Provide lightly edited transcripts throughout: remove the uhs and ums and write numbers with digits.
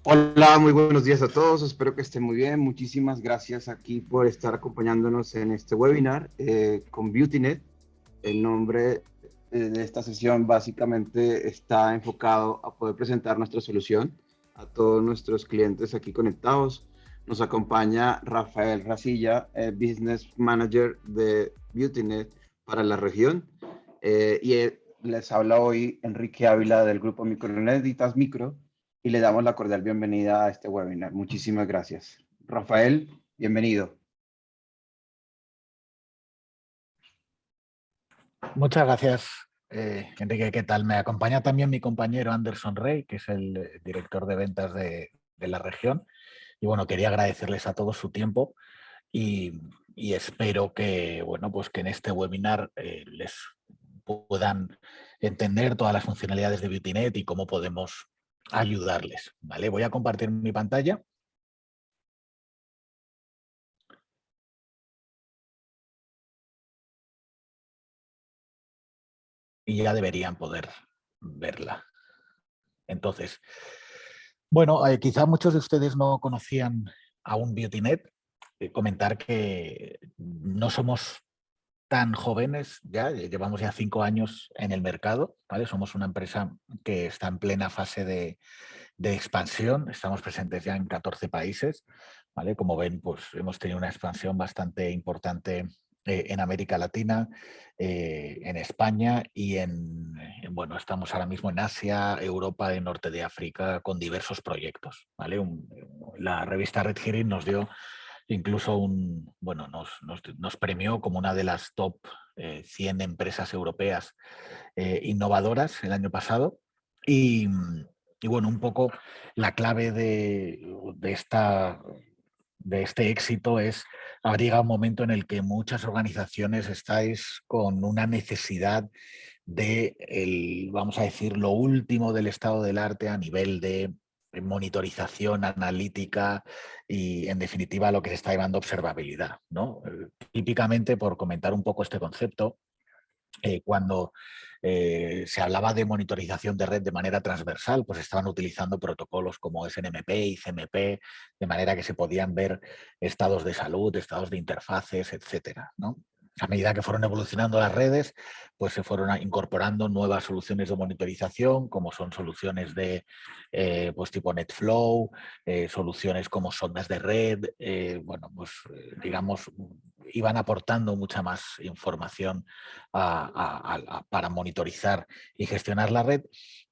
Hola, muy buenos días a todos. Espero que estén muy bien. Muchísimas gracias aquí por estar acompañándonos en este webinar con BeautyNet. El nombre de esta sesión básicamente está enfocado a poder presentar nuestra solución a todos nuestros clientes aquí conectados. Nos acompaña Rafael Racilla, Business Manager de BeautyNet para la región. Les habla hoy Enrique Ávila del grupo Micronetitas Micro y le damos la cordial bienvenida a este webinar. Muchísimas gracias. Rafael, bienvenido. Muchas gracias, Enrique. ¿Qué tal? Me acompaña también mi compañero Anderson Rey, que es el director de ventas de la región. Y bueno, quería agradecerles a todos su tiempo y espero que, bueno, pues que en este webinar les puedan entender todas las funcionalidades de BeautyNet y cómo podemos ayudarles. ¿Vale? Voy a compartir mi pantalla. Y ya deberían poder verla. Entonces, bueno, quizá muchos de ustedes no conocían aún BeautyNet. Comentar que no somos tan jóvenes ya, llevamos ya 5 años en el mercado, ¿vale? Somos una empresa que está en plena fase de expansión, estamos presentes ya en 14 países, ¿vale? Como ven, pues hemos tenido una expansión bastante importante en América Latina, en España y bueno, estamos ahora mismo en Asia, Europa y Norte de África con diversos proyectos, ¿vale? La revista Red Herring nos dio incluso bueno, nos premió como una de las top 100 empresas europeas innovadoras el año pasado y bueno, un poco la clave de este éxito es, haber llegado un momento en el que muchas organizaciones estáis con una necesidad vamos a decir, lo último del estado del arte a nivel de monitorización analítica y, en definitiva, lo que se está llamando observabilidad, ¿no? Típicamente, por comentar un poco este concepto, cuando se hablaba de monitorización de red de manera transversal, pues estaban utilizando protocolos como SNMP y CMP, de manera que se podían ver estados de salud, estados de interfaces, etcétera, ¿no? A medida que fueron evolucionando las redes, pues se fueron incorporando nuevas soluciones de monitorización, como son soluciones de pues tipo NetFlow, soluciones como sondas de red, bueno, pues digamos, iban aportando mucha más información para monitorizar y gestionar la red.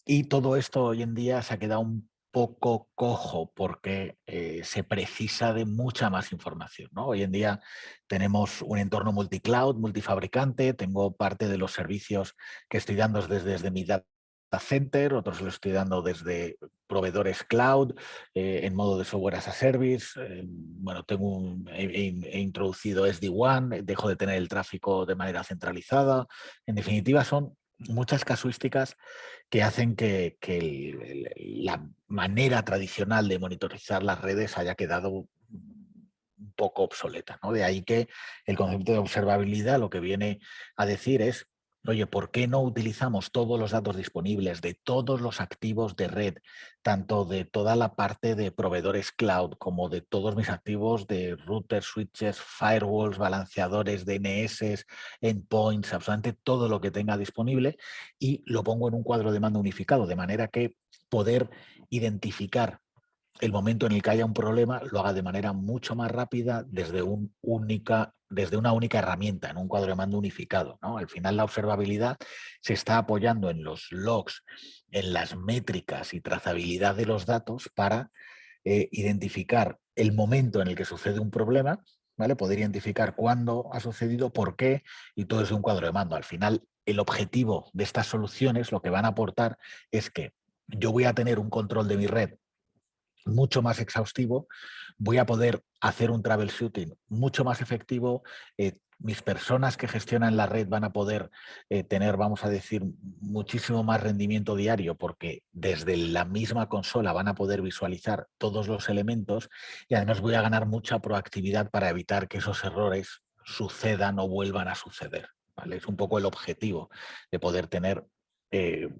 Y todo esto hoy en día se ha quedado un poco cojo porque se precisa de mucha más información, ¿no? Hoy en día tenemos un entorno multicloud, multifabricante, tengo parte de los servicios que estoy dando desde mi data center, otros lo estoy dando desde proveedores cloud, en modo de software as a service. Bueno, he introducido SD-WAN, dejo de tener el tráfico de manera centralizada. En definitiva, son muchas casuísticas que hacen que la manera tradicional de monitorizar las redes haya quedado un poco obsoleta, ¿no? De ahí que el concepto de observabilidad lo que viene a decir es: oye, ¿por qué no utilizamos todos los datos disponibles de todos los activos de red, tanto de toda la parte de proveedores cloud como de todos mis activos de routers, switches, firewalls, balanceadores, DNS, endpoints, absolutamente todo lo que tenga disponible, y lo pongo en un cuadro de mando unificado, de manera que poder identificar el momento en el que haya un problema lo haga de manera mucho más rápida desde una única herramienta, en un cuadro de mando unificado, ¿no? Al final, la observabilidad se está apoyando en los logs, en las métricas y trazabilidad de los datos para identificar el momento en el que sucede un problema, ¿vale? Poder identificar cuándo ha sucedido, por qué, y todo eso de un cuadro de mando. Al final, el objetivo de estas soluciones, lo que van a aportar es que yo voy a tener un control de mi red mucho más exhaustivo, voy a poder hacer un troubleshooting mucho más efectivo, mis personas que gestionan la red van a poder tener, vamos a decir, muchísimo más rendimiento diario, porque desde la misma consola van a poder visualizar todos los elementos, y además voy a ganar mucha proactividad para evitar que esos errores sucedan o vuelvan a suceder, ¿vale? Es un poco el objetivo de poder tener,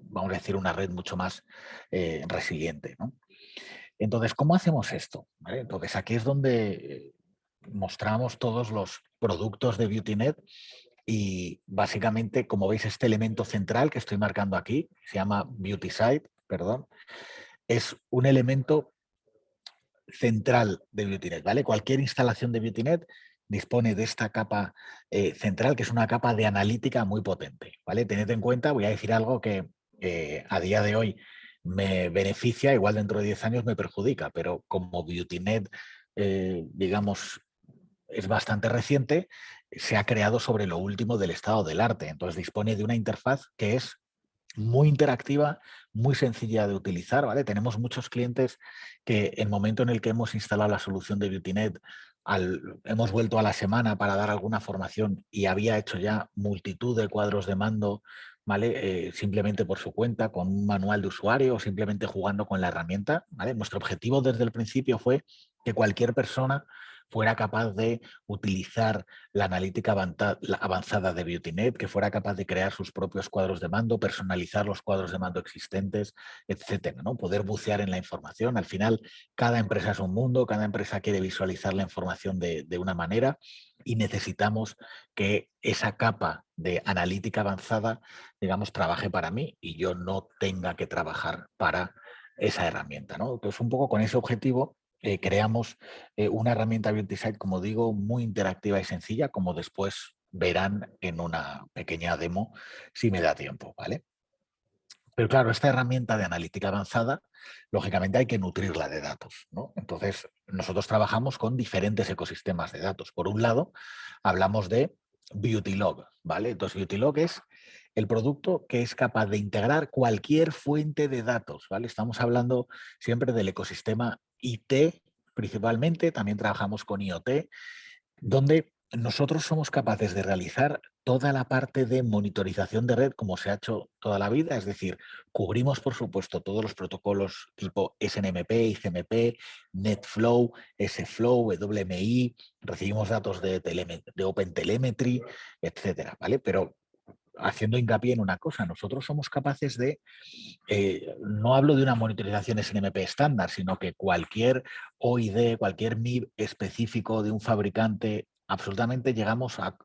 vamos a decir, una red mucho más resiliente, ¿no? Entonces, ¿cómo hacemos esto? ¿Vale? Entonces, aquí es donde mostramos todos los productos de BeautyNet y básicamente, como veis, este elemento central que estoy marcando aquí, se llama BeautySite, perdón, es un elemento central de BeautyNet, ¿vale? Cualquier instalación de BeautyNet dispone de esta capa central, que es una capa de analítica muy potente, ¿vale? Tened en cuenta, voy a decir algo que a día de hoy me beneficia, igual dentro de 10 años me perjudica, pero como BeautyNet, digamos, es bastante reciente, se ha creado sobre lo último del estado del arte, entonces dispone de una interfaz que es muy interactiva, muy sencilla de utilizar, ¿vale? Tenemos muchos clientes que en el momento en el que hemos instalado la solución de BeautyNet, hemos vuelto a la semana para dar alguna formación y había hecho ya multitud de cuadros de mando, ¿vale? Simplemente por su cuenta, con un manual de usuario o simplemente jugando con la herramienta, ¿vale? Nuestro objetivo desde el principio fue que cualquier persona fuera capaz de utilizar la analítica avanzada de BeautyNet, que fuera capaz de crear sus propios cuadros de mando, personalizar los cuadros de mando existentes, etcétera, ¿no? Poder bucear en la información. Al final, cada empresa es un mundo, cada empresa quiere visualizar la información de una manera y necesitamos que esa capa de analítica avanzada, digamos, trabaje para mí y yo no tenga que trabajar para esa herramienta, ¿no? Entonces, un poco con ese objetivo creamos una herramienta BeautySite, como digo, muy interactiva y sencilla, como después verán en una pequeña demo si me da tiempo, ¿vale? Pero claro, esta herramienta de analítica avanzada, lógicamente hay que nutrirla de datos, ¿no? Entonces, nosotros trabajamos con diferentes ecosistemas de datos. Por un lado, hablamos de BeautyLog, ¿vale? Entonces, BeautyLog es el producto que es capaz de integrar cualquier fuente de datos, ¿vale? Estamos hablando siempre del ecosistema IT, principalmente, también trabajamos con IoT, donde nosotros somos capaces de realizar toda la parte de monitorización de red como se ha hecho toda la vida, es decir, cubrimos por supuesto todos los protocolos tipo SNMP, ICMP, NetFlow, SFlow, WMI, recibimos datos de OpenTelemetry, etcétera, ¿vale? Pero haciendo hincapié en una cosa, nosotros somos capaces de, no hablo de una monitorización SNMP estándar, sino que cualquier OID, cualquier MIB específico de un fabricante, absolutamente llegamos a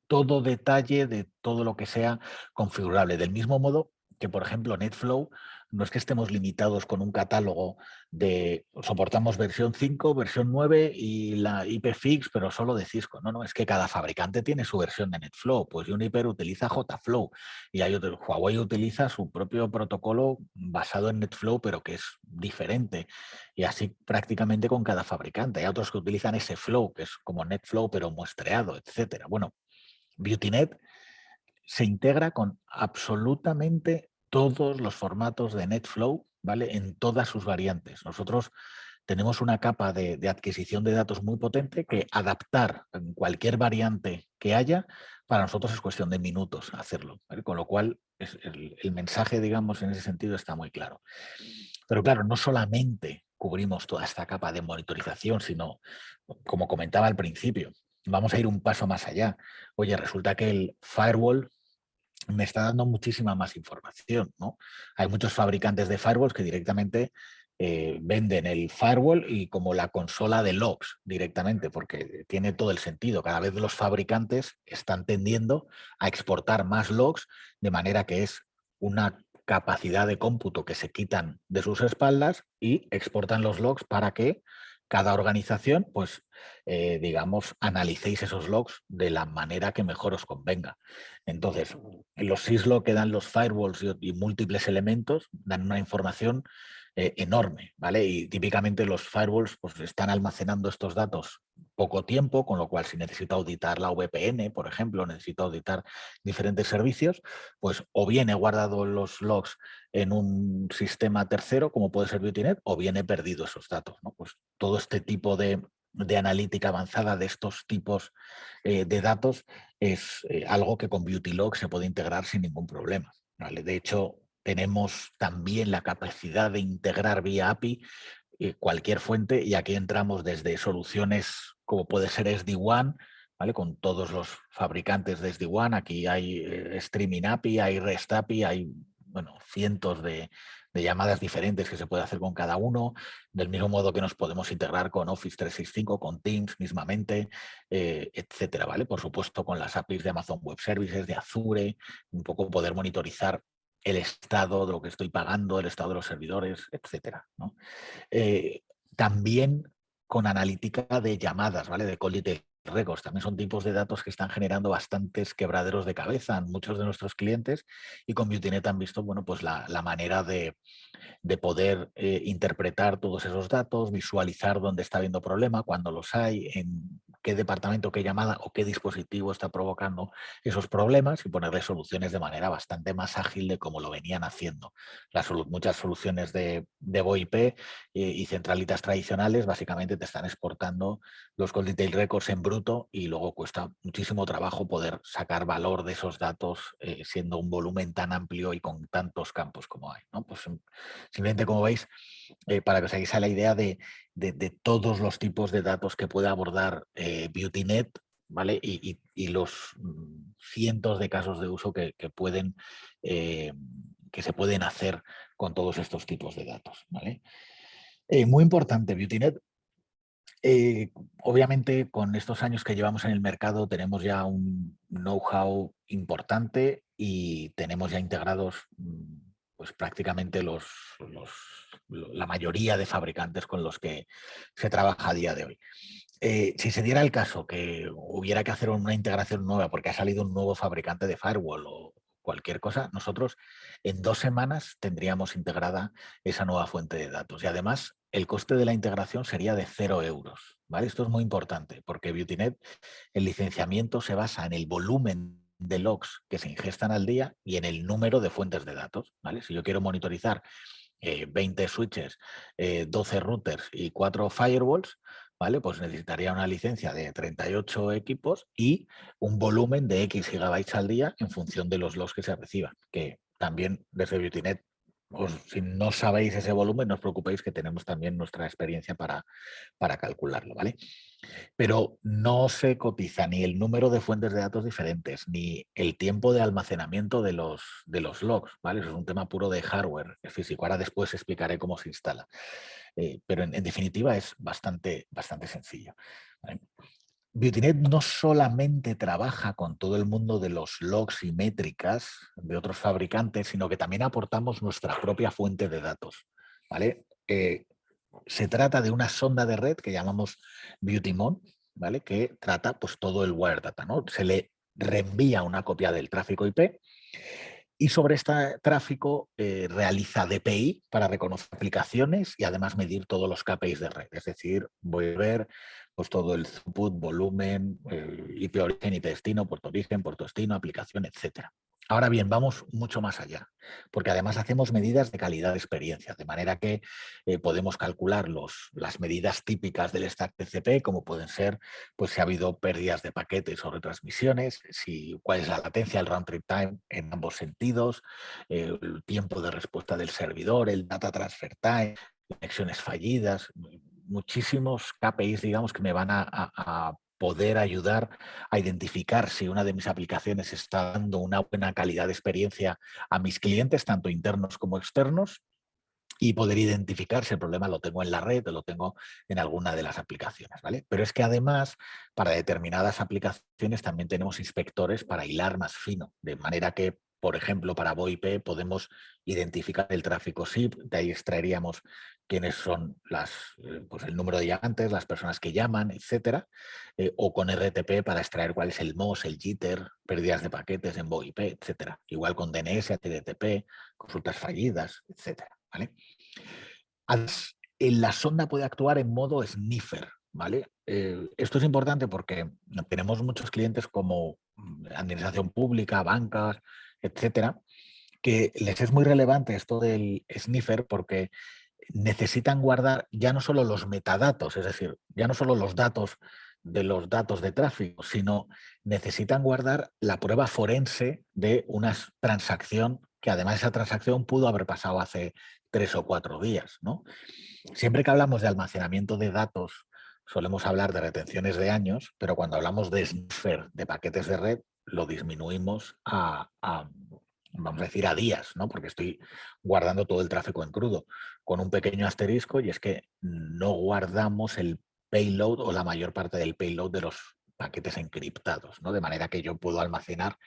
todo detalle de todo lo que sea configurable. Del mismo modo que, por ejemplo, NetFlow, no es que estemos limitados con un catálogo de soportamos versión 5, versión 9 y la IPFix, pero solo de Cisco. No, no, es que cada fabricante tiene su versión de NetFlow. Pues Juniper utiliza JFlow y hay otro, Huawei utiliza su propio protocolo basado en NetFlow, pero que es diferente. Y así prácticamente con cada fabricante. Hay otros que utilizan ese Flow, que es como NetFlow, pero muestreado, etcétera. Bueno, BeautyNet se integra con absolutamente todos los formatos de NetFlow, ¿vale? En todas sus variantes. Nosotros tenemos una capa de adquisición de datos muy potente que adaptar en cualquier variante que haya, para nosotros es cuestión de minutos hacerlo, ¿vale? Con lo cual el mensaje, digamos, en ese sentido está muy claro. Pero claro, no solamente cubrimos toda esta capa de monitorización, sino, como comentaba al principio, vamos a ir un paso más allá. Oye, resulta que el firewall me está dando muchísima más información, ¿no? Hay muchos fabricantes de firewalls que directamente venden el firewall y como la consola de logs directamente, porque tiene todo el sentido. Cada vez los fabricantes están tendiendo a exportar más logs, de manera que es una capacidad de cómputo que se quitan de sus espaldas y exportan los logs para que cada organización, pues, digamos, analicéis esos logs de la manera que mejor os convenga. Entonces, los syslo que dan los firewalls y múltiples elementos dan una información enorme, ¿vale? Y típicamente los firewalls pues, están almacenando estos datos poco tiempo, con lo cual si necesito auditar la VPN, por ejemplo, necesito auditar diferentes servicios, pues o bien he guardado los logs en un sistema tercero, como puede ser BeautyNet, o bien he perdido esos datos, ¿no? Pues todo este tipo de analítica avanzada de estos tipos de datos es algo que con BeautyLog se puede integrar sin ningún problema, ¿vale? De hecho, tenemos también la capacidad de integrar vía API cualquier fuente y aquí entramos desde soluciones como puede ser SD-WAN, ¿vale? Con todos los fabricantes de SD-WAN, aquí hay Streaming API, hay REST API, hay bueno, cientos de de llamadas diferentes que se puede hacer con cada uno, del mismo modo que nos podemos integrar con Office 365, con Teams mismamente, etcétera, ¿vale? Por supuesto, con las APIs de Amazon Web Services, de Azure, un poco poder monitorizar el estado de lo que estoy pagando, el estado de los servidores, etcétera, ¿no? Eh, También con analítica de llamadas, ¿vale? De call detail records. También son tipos de datos que están generando bastantes quebraderos de cabeza en muchos de nuestros clientes, y con BeautyNet han visto, bueno, pues la manera de poder interpretar todos esos datos, visualizar dónde está habiendo problema, cuándo los hay, en qué departamento, qué llamada o qué dispositivo está provocando esos problemas, y ponerle soluciones de manera bastante más ágil de como lo venían haciendo. Muchas soluciones de VoIP y centralitas tradicionales básicamente te están exportando los call detail records en bruto, y luego cuesta muchísimo trabajo poder sacar valor de esos datos siendo un volumen tan amplio y con tantos campos como hay, ¿no? Pues simplemente, como veis, para que os hagáis a la idea de todos los tipos de datos que puede abordar BeautyNet, ¿vale? Y los cientos de casos de uso que se pueden hacer con todos estos tipos de datos, ¿vale? Muy importante, BeautyNet. Obviamente, con estos años que llevamos en el mercado, tenemos ya un know-how importante y tenemos ya integrados pues prácticamente la mayoría de fabricantes con los que se trabaja a día de hoy. Si se diera el caso que hubiera que hacer una integración nueva porque ha salido un nuevo fabricante de firewall o cualquier cosa, nosotros en 2 semanas tendríamos integrada esa nueva fuente de datos. Y además, el coste de la integración sería de 0 euros. ¿Vale? Esto es muy importante porque BeautyNet, el licenciamiento se basa en el volumen de logs que se ingestan al día y en el número de fuentes de datos. ¿Vale? Si yo quiero monitorizar 20 switches, 12 routers y 4 firewalls, ¿vale? Pues necesitaría una licencia de 38 equipos y un volumen de X gigabytes al día en función de los logs que se reciban, que también desde BeautyNet, si no sabéis ese volumen, no os preocupéis que tenemos también nuestra experiencia para calcularlo, ¿vale? Pero no se cotiza ni el número de fuentes de datos diferentes, ni el tiempo de almacenamiento de los logs, ¿vale? Eso es un tema puro de hardware físico. Ahora después explicaré cómo se instala. Pero en definitiva es bastante sencillo, ¿vale? BeautyNet no solamente trabaja con todo el mundo de los logs y métricas de otros fabricantes, sino que también aportamos nuestra propia fuente de datos, ¿vale? Se trata de una sonda de red que llamamos BeautyMon, ¿vale? Que trata pues todo el wire data, ¿no? Se le reenvía una copia del tráfico IP y sobre este tráfico realiza DPI para reconocer aplicaciones y además medir todos los KPIs de red. Es decir, voy a ver pues, todo el throughput, volumen, IP origen, IP destino, puerto destino, aplicación, etcétera. Ahora bien, vamos mucho más allá, porque además hacemos medidas de calidad de experiencia, de manera que podemos calcular las medidas típicas del stack TCP, como pueden ser pues, si ha habido pérdidas de paquetes o retransmisiones, cuál es la latencia, el round trip time en ambos sentidos, el tiempo de respuesta del servidor, el data transfer time, conexiones fallidas, muchísimos KPIs, digamos, que me van a poder ayudar a identificar si una de mis aplicaciones está dando una buena calidad de experiencia a mis clientes, tanto internos como externos, y poder identificar si el problema lo tengo en la red o lo tengo en alguna de las aplicaciones, ¿vale? Pero es que además, para determinadas aplicaciones también tenemos inspectores para hilar más fino, de manera que, por ejemplo, para VoIP podemos identificar el tráfico SIP, de ahí extraeríamos quiénes son pues el número de llamantes, las personas que llaman, etcétera, o con RTP para extraer cuál es el MOS, el jitter, pérdidas de paquetes en VoIP, etcétera. Igual con DNS, HTTP, consultas fallidas, etcétera, ¿vale? La sonda puede actuar en modo sniffer, ¿vale? Esto es importante porque tenemos muchos clientes como administración pública, bancas, etcétera, que les es muy relevante esto del sniffer porque necesitan guardar ya no solo los metadatos, es decir, ya no solo los datos de tráfico, sino necesitan guardar la prueba forense de una transacción que además esa transacción pudo haber pasado hace 3 o 4 días, ¿no? Siempre que hablamos de almacenamiento de datos, solemos hablar de retenciones de años, pero cuando hablamos de sniffer de paquetes de red, lo disminuimos vamos a decir, a días, ¿no? Porque estoy guardando todo el tráfico en crudo, con un pequeño asterisco, y es que no guardamos el payload o la mayor parte del payload de los paquetes encriptados, ¿no? De manera que yo puedo almacenar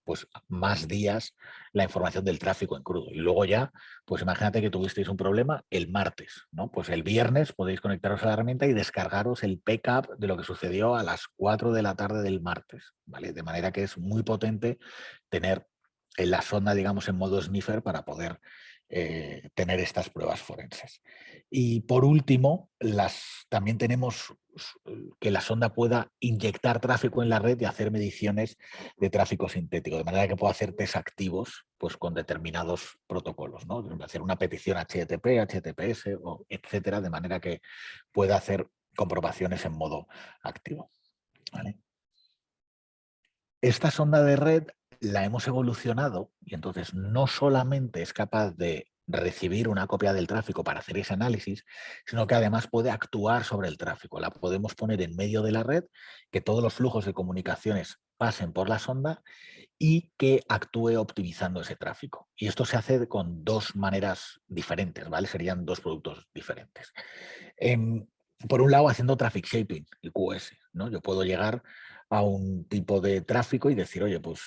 pues más días la información del tráfico en crudo. Y luego ya, pues imagínate que tuvisteis un problema el martes, ¿no? Pues el viernes podéis conectaros a la herramienta y descargaros el backup de lo que sucedió a las 4 de la tarde del martes, ¿vale? De manera que es muy potente tener la sonda, digamos, en modo sniffer para poder tener estas pruebas forenses. Y por último, también tenemos que la sonda pueda inyectar tráfico en la red y hacer mediciones de tráfico sintético, de manera que pueda hacer test activos pues, con determinados protocolos, ¿no? Hacer una petición HTTP, HTTPS, o etcétera, de manera que pueda hacer comprobaciones en modo activo. ¿Vale? Esta sonda de red la hemos evolucionado y entonces no solamente es capaz de recibir una copia del tráfico para hacer ese análisis, sino que además puede actuar sobre el tráfico. La podemos poner en medio de la red, que todos los flujos de comunicaciones pasen por la sonda y que actúe optimizando ese tráfico. Y esto se hace con dos maneras diferentes, ¿vale? Serían dos productos diferentes. Por un lado, haciendo traffic shaping, el QoS, ¿no? Yo puedo llegar a un tipo de tráfico y decir, oye, pues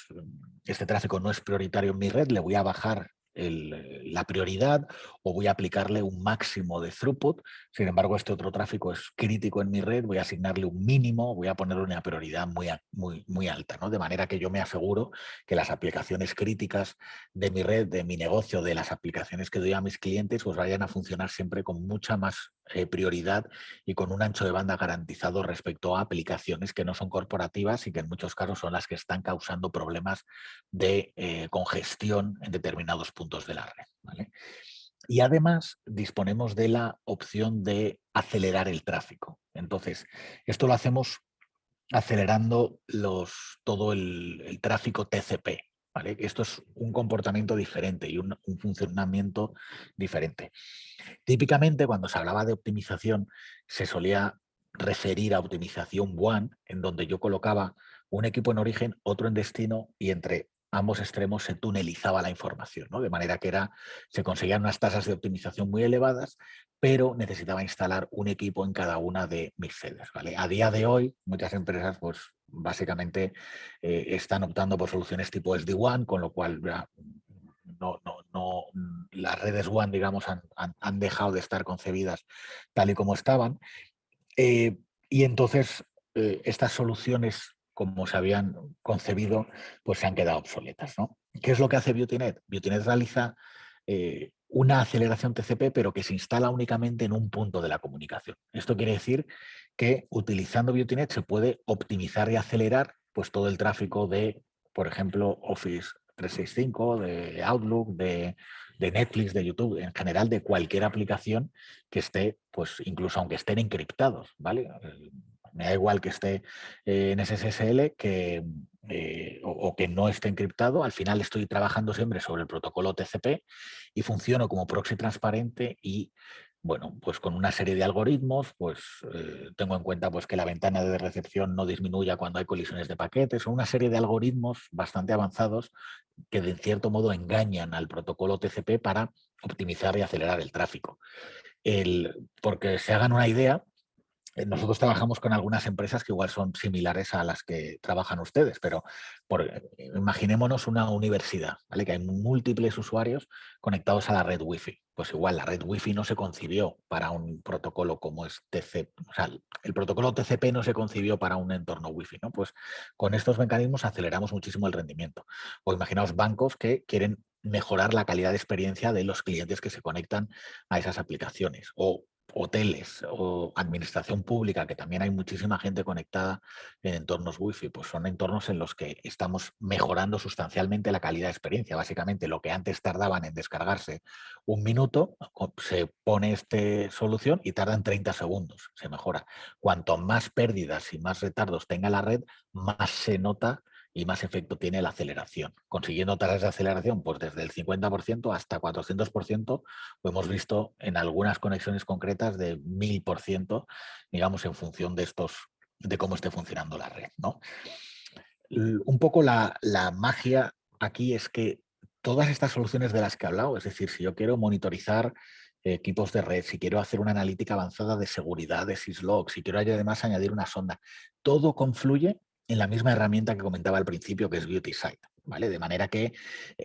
este tráfico no es prioritario en mi red, le voy a bajar la prioridad o voy a aplicarle un máximo de throughput. Sin embargo, este otro tráfico es crítico en mi red, voy a asignarle un mínimo, voy a ponerle una prioridad muy alta, ¿no? De manera que yo me aseguro que las aplicaciones críticas de mi red, de mi negocio, de las aplicaciones que doy a mis clientes, pues vayan a funcionar siempre con mucha más prioridad y con un ancho de banda garantizado respecto a aplicaciones que no son corporativas y que en muchos casos son las que están causando problemas de congestión en determinados puntos de la red, ¿vale? Y además disponemos de la opción de acelerar el tráfico. Entonces, esto lo hacemos acelerando todo el tráfico TCP. ¿Vale? Esto es un comportamiento diferente y un funcionamiento diferente. Típicamente, cuando se hablaba de optimización, se solía referir a optimización one, en donde yo colocaba un equipo en origen, otro en destino, y entre ambos extremos se tunelizaba la información, ¿no? De manera que se conseguían unas tasas de optimización muy elevadas, pero necesitaba instalar un equipo en cada una de mis sedes, ¿vale? A día de hoy, muchas empresas, pues básicamente están optando por soluciones tipo SD-WAN, con lo cual las redes WAN, digamos, han dejado de estar concebidas tal y como estaban. Y entonces estas soluciones, como se habían concebido, pues se han quedado obsoletas, ¿no? ¿Qué es lo que hace Beautynet? Beautynet realiza una aceleración TCP, pero que se instala únicamente en un punto de la comunicación. Esto quiere decir que utilizando Beautynet se puede optimizar y acelerar pues, todo el tráfico de, por ejemplo, Office 365, de Outlook, de Netflix, de YouTube, en general de cualquier aplicación que esté, pues incluso aunque estén encriptados, ¿vale? Me da igual que esté en SSL o que no esté encriptado, al final estoy trabajando siempre sobre el protocolo TCP y funciono como proxy transparente y bueno, pues con una serie de algoritmos, pues tengo en cuenta pues, que la ventana de recepción no disminuya cuando hay colisiones de paquetes, o una serie de algoritmos bastante avanzados que de cierto modo engañan al protocolo TCP para optimizar y acelerar el tráfico. Porque se hagan una idea, nosotros trabajamos con algunas empresas que igual son similares a las que trabajan ustedes, pero imaginémonos una universidad, ¿vale? Que hay múltiples usuarios conectados a la red Wi-Fi. Pues igual la red Wi-Fi no se concibió para un protocolo como es TCP, o sea, el protocolo TCP no se concibió para un entorno Wi-Fi, ¿no? Pues con estos mecanismos aceleramos muchísimo el rendimiento. O imaginaos bancos que quieren mejorar la calidad de experiencia de los clientes que se conectan a esas aplicaciones, o hoteles o administración pública, que también hay muchísima gente conectada en entornos Wi-Fi, pues son entornos en los que estamos mejorando sustancialmente la calidad de experiencia. Básicamente lo que antes tardaban en descargarse un minuto, se pone esta solución y tardan 30 segundos, se mejora. Cuanto más pérdidas y más retardos tenga la red, más se nota y más efecto tiene la aceleración, consiguiendo tasas de aceleración pues desde el 50% hasta 400%, lo hemos visto en algunas conexiones concretas de 1000%, digamos, en función de cómo esté funcionando la red, ¿no? Un poco la magia aquí es que todas estas soluciones de las que he hablado, es decir, si yo quiero monitorizar equipos de red, si quiero hacer una analítica avanzada de seguridad, de syslog, si quiero además añadir una sonda, todo confluye en la misma herramienta que comentaba al principio, que es BeautySight, ¿vale? De manera que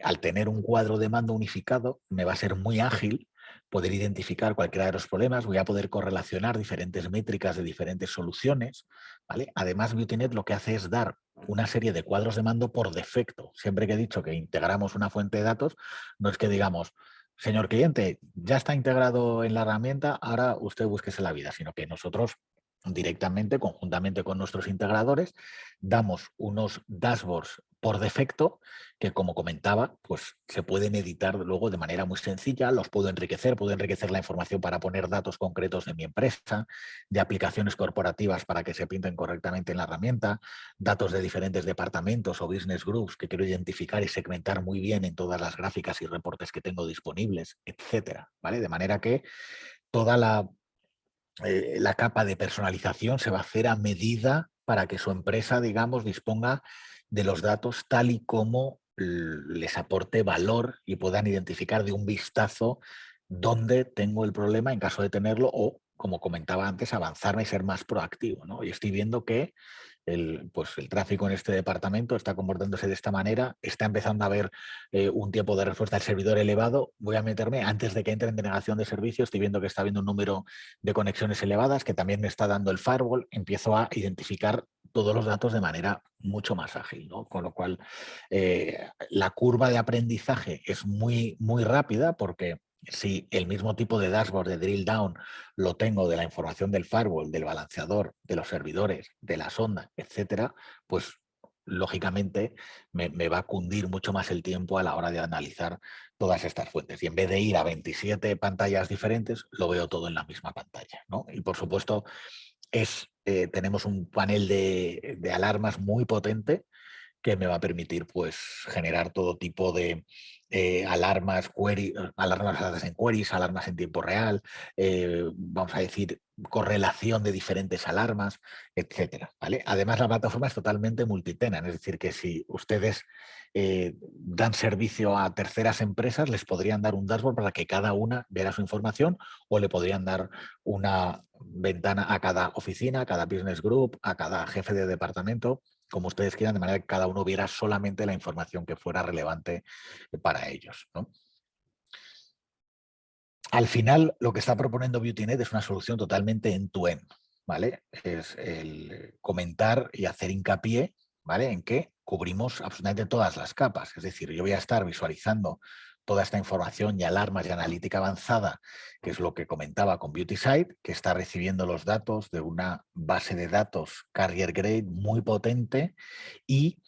al tener un cuadro de mando unificado, me va a ser muy ágil poder identificar cualquiera de los problemas, voy a poder correlacionar diferentes métricas de diferentes soluciones, ¿vale? Además, BeautyNet lo que hace es dar una serie de cuadros de mando por defecto. Siempre que he dicho que integramos una fuente de datos, no es que digamos, señor cliente, ya está integrado en la herramienta, ahora usted búsquese la vida, sino que nosotros directamente, conjuntamente con nuestros integradores, damos unos dashboards por defecto que, como comentaba, pues se pueden editar luego de manera muy sencilla, los puedo enriquecer la información para poner datos concretos de mi empresa, de aplicaciones corporativas para que se pinten correctamente en la herramienta, datos de diferentes departamentos o business groups que quiero identificar y segmentar muy bien en todas las gráficas y reportes que tengo disponibles, etcétera, ¿vale? De manera que toda la capa de personalización se va a hacer a medida para que su empresa, digamos, disponga de los datos tal y como les aporte valor y puedan identificar de un vistazo dónde tengo el problema en caso de tenerlo o, como comentaba antes, avanzarme y ser más proactivo, ¿no? Y estoy viendo que pues el tráfico en este departamento está comportándose de esta manera, está empezando a haber un tiempo de respuesta al servidor elevado, voy a meterme antes de que entre en denegación de servicio, estoy viendo que está habiendo un número de conexiones elevadas que también me está dando el firewall, empiezo a identificar todos los datos de manera mucho más ágil, ¿no? Con lo cual la curva de aprendizaje es muy, muy rápida porque si el mismo tipo de dashboard de drill down lo tengo de la información del firewall, del balanceador, de los servidores, de la sonda, etcétera, pues lógicamente me va a cundir mucho más el tiempo a la hora de analizar todas estas fuentes. Y en vez de ir a 27 pantallas diferentes, lo veo todo en la misma pantalla, ¿no? Y por supuesto, tenemos un panel de alarmas muy potente que me va a permitir pues, generar todo tipo de alarmas, alarmas basadas en queries, alarmas en tiempo real, vamos a decir, correlación de diferentes alarmas, etcétera, ¿vale? Además, la plataforma es totalmente multitenant, es decir, que si ustedes dan servicio a terceras empresas, les podrían dar un dashboard para que cada una viera su información o le podrían dar una ventana a cada oficina, a cada business group, a cada jefe de departamento, como ustedes quieran, de manera que cada uno viera solamente la información que fuera relevante para ellos, ¿no? Al final, lo que está proponiendo BeautyNet es una solución totalmente end-to-end, ¿vale? Es el comentar y hacer hincapié, ¿vale? En que cubrimos absolutamente todas las capas. Es decir, yo voy a estar visualizando toda esta información y alarmas y analítica avanzada, que es lo que comentaba con BeautySight, que está recibiendo los datos de una base de datos carrier grade muy potente. Y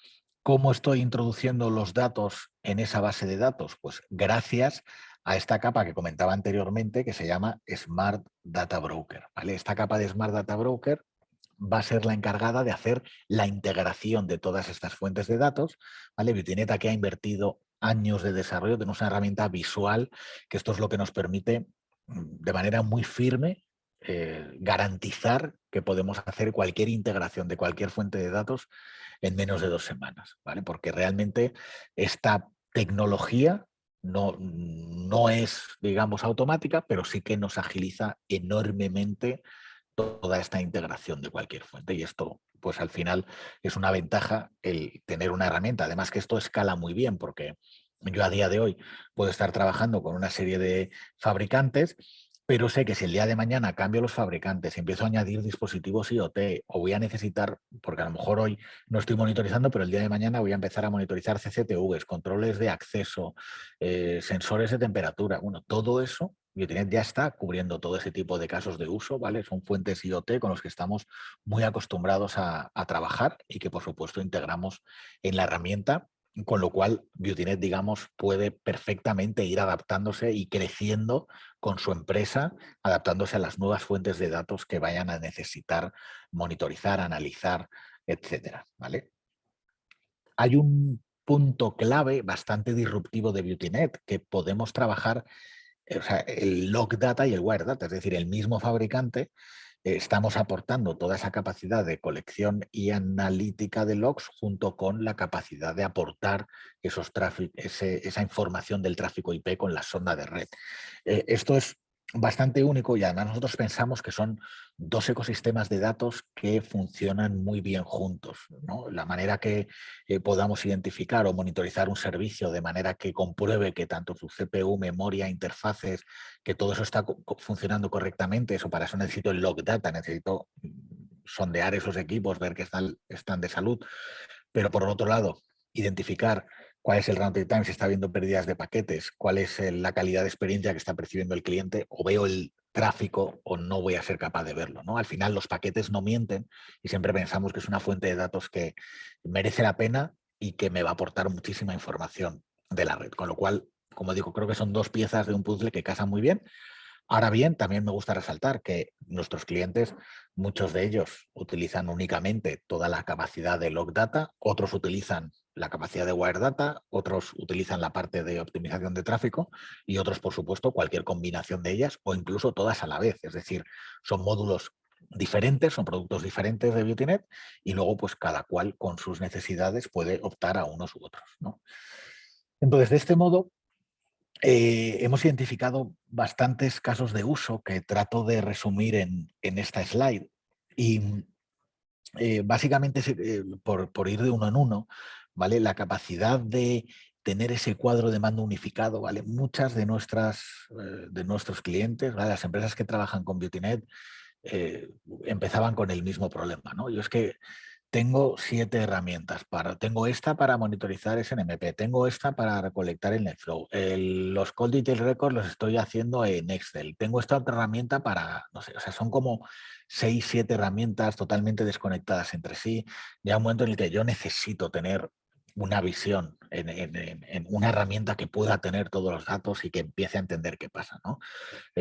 ¿cómo estoy introduciendo los datos en esa base de datos? Pues gracias a esta capa que comentaba anteriormente, que se llama Smart Data Broker, ¿vale? Esta capa de Smart Data Broker va a ser la encargada de hacer la integración de todas estas fuentes de datos, ¿vale? BeautyNet aquí ha invertido años de desarrollo, tenemos una herramienta visual, que esto es lo que nos permite de manera muy firme garantizar que podemos hacer cualquier integración de cualquier fuente de datos en menos de 2 semanas, ¿vale? Porque realmente esta tecnología no es, digamos, automática, pero sí que nos agiliza enormemente toda esta integración de cualquier fuente. Y esto, pues al final, es una ventaja el tener una herramienta. Además que esto escala muy bien, porque yo a día de hoy puedo estar trabajando con una serie de fabricantes, pero sé que si el día de mañana cambio los fabricantes, empiezo a añadir dispositivos IoT o voy a necesitar, porque a lo mejor hoy no estoy monitorizando, pero el día de mañana voy a empezar a monitorizar CCTVs, controles de acceso, sensores de temperatura, bueno, todo eso, BeautyNet ya está cubriendo todo ese tipo de casos de uso, ¿vale? Son fuentes IoT con los que estamos muy acostumbrados a trabajar y que por supuesto integramos en la herramienta, con lo cual BeautyNet, digamos, puede perfectamente ir adaptándose y creciendo con su empresa, adaptándose a las nuevas fuentes de datos que vayan a necesitar monitorizar, analizar, etcétera, ¿vale? Hay un punto clave bastante disruptivo de BeautyNet que podemos trabajar o sea, el log data y el wire data, es decir, el mismo fabricante, estamos aportando toda esa capacidad de colección y analítica de logs junto con la capacidad de aportar esa información del tráfico IP con la sonda de red. Esto es bastante único y además nosotros pensamos que son dos ecosistemas de datos que funcionan muy bien juntos, ¿no? La manera que podamos identificar o monitorizar un servicio de manera que compruebe que tanto su CPU, memoria, interfaces, que todo eso está funcionando correctamente. Eso, para eso necesito el log data, necesito sondear esos equipos, ver que están de salud. Pero por otro lado, identificar cuál es el runtime time, si está habiendo pérdidas de paquetes, cuál es la calidad de experiencia que está percibiendo el cliente, o veo el tráfico o no voy a ser capaz de verlo, ¿no? Al final los paquetes no mienten y siempre pensamos que es una fuente de datos que merece la pena y que me va a aportar muchísima información de la red. Con lo cual, como digo, creo que son dos piezas de un puzzle que casan muy bien. Ahora bien, también me gusta resaltar que nuestros clientes, muchos de ellos utilizan únicamente toda la capacidad de log data, otros utilizan la capacidad de wire data, otros utilizan la parte de optimización de tráfico y otros, por supuesto, cualquier combinación de ellas o incluso todas a la vez. Es decir, son módulos diferentes, son productos diferentes de BeautyNet y luego pues cada cual con sus necesidades puede optar a unos u otros, ¿no? Entonces, de este modo, hemos identificado bastantes casos de uso que trato de resumir en esta slide y básicamente por ir de uno en uno, ¿vale? La capacidad de tener ese cuadro de mando unificado, ¿vale? Muchas de nuestros clientes, ¿vale? Las empresas que trabajan con BeautyNet empezaban con el mismo problema, ¿no? Yo es que tengo 7 herramientas. Tengo esta para monitorizar SNMP, tengo esta para recolectar el NetFlow, los Call Detail Records los estoy haciendo en Excel, tengo esta otra herramienta para, no sé, o sea, son como 6, 7 herramientas totalmente desconectadas entre sí. Ya un momento en el que yo necesito tener una visión en una herramienta que pueda tener todos los datos y que empiece a entender qué pasa, ¿no?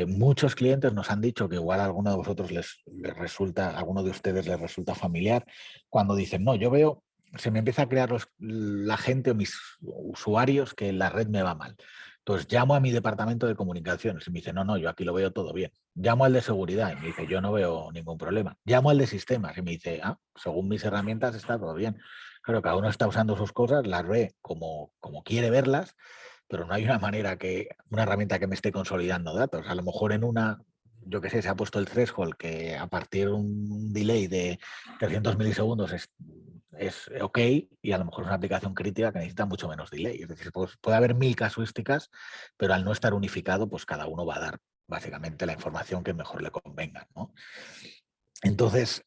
Muchos clientes nos han dicho que igual a alguno de vosotros les resulta, a alguno de ustedes les resulta familiar, cuando dicen, no, yo veo, se me empieza a crear la gente o mis usuarios que la red me va mal. Entonces llamo a mi departamento de comunicaciones y me dice, no, no, yo aquí lo veo todo bien. Llamo al de seguridad y me dice, yo no veo ningún problema. Llamo al de sistemas y me dice, según mis herramientas está todo bien. Claro, cada uno está usando sus cosas, las ve como quiere verlas, pero no hay una herramienta que me esté consolidando datos. A lo mejor en una, yo qué sé, se ha puesto el threshold que a partir de un delay de 300 milisegundos es ok, y a lo mejor es una aplicación crítica que necesita mucho menos delay. Es decir, pues puede haber 1000 casuísticas, pero al no estar unificado, pues cada uno va a dar básicamente la información que mejor le convenga, ¿no? Entonces,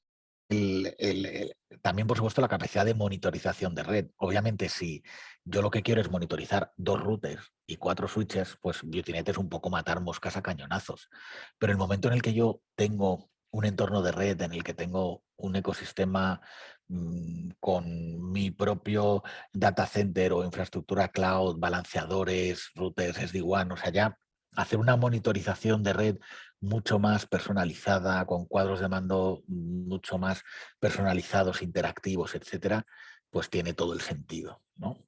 también, por supuesto, la capacidad de monitorización de red. Obviamente, si yo lo que quiero es monitorizar 2 routers y 4 switches, pues BeautyNet es un poco matar moscas a cañonazos. Pero el momento en el que yo tengo un entorno de red, en el que tengo un ecosistema con mi propio data center o infraestructura cloud, balanceadores, routers, SD-WAN, o sea, ya hacer una monitorización de red mucho más personalizada, con cuadros de mando mucho más personalizados, interactivos, etcétera, pues tiene todo el sentido, ¿no?